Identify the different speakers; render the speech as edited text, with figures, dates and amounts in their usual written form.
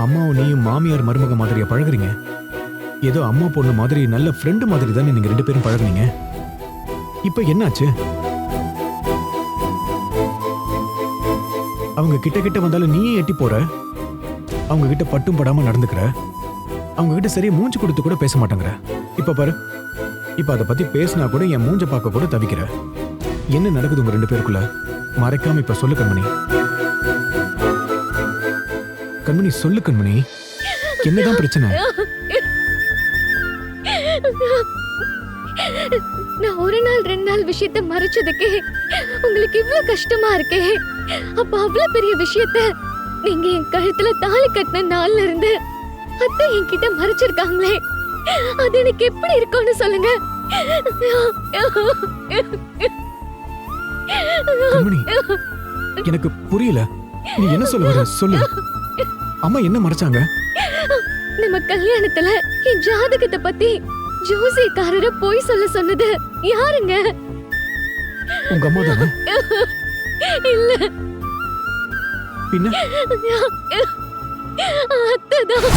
Speaker 1: அம்மாவும் நீயும் மாமியார் மருமக மாதிரியா பழகுறீங்க? ஏதோ அம்மா பொண்ணு மாதிரி நல்ல ஃப்ரெண்டு மாதிரி தானே நீங்க 2 பேரும் பழகுனீங்க. இப்ப என்னாச்சு? அவங்க கிட்ட கிட்ட வந்தாலும் நீயே எட்டி போற. அவங்க கிட்ட பட்டும் படாம நடந்துக்கிற. அவங்க கிட்ட சரியா மூஞ்சி கொடுத்து கூட பேச மாட்டேங்கிற. இப்ப பாரு, இப்ப அதை பத்தி பேசினா கூட என் மூஞ்ச பார்க்க கூட தவிக்கிற. என்ன நடக்குது உங்க 2 பேருக்குள்ள? மறைக்காம இப்ப சொல்லு கண்மணி. கண்மணி சொல்லு கண்மணி, என்னதான் பிரச்சனை?
Speaker 2: நான் 1 நாள் 2 நாள் விஷயத்தை மறைச்சதுக்கே உங்களுக்கு இவ்வளவு கஷ்டமா இருக்கே. அப்ப அவ்வளவு பெரிய விஷயத்த நீங்க என் கழுத்துல தாலி கட்டின நாள்ல இருந்து அத்தை என்கிட்ட மறைச்சிருக்காங்களே, அது எனக்கு எப்படி இருக்கும்னு சொல்லுங்க.
Speaker 1: கண்மணி, எனக்கு புரியல. நீ என்ன சொல்ல வர? சொல்லு. அம்மா என்ன மறைச்சாங்க?
Speaker 2: நம்ம கல்யாணத்துல என் ஜாதகத்தை பத்தி ஜோசியக்காரரை போய் சொல்ல சொன்னது யாருங்க?
Speaker 1: உங்க அம்மா தானே?
Speaker 2: இல்ல,
Speaker 1: பின்ன
Speaker 2: அத்தைதான்.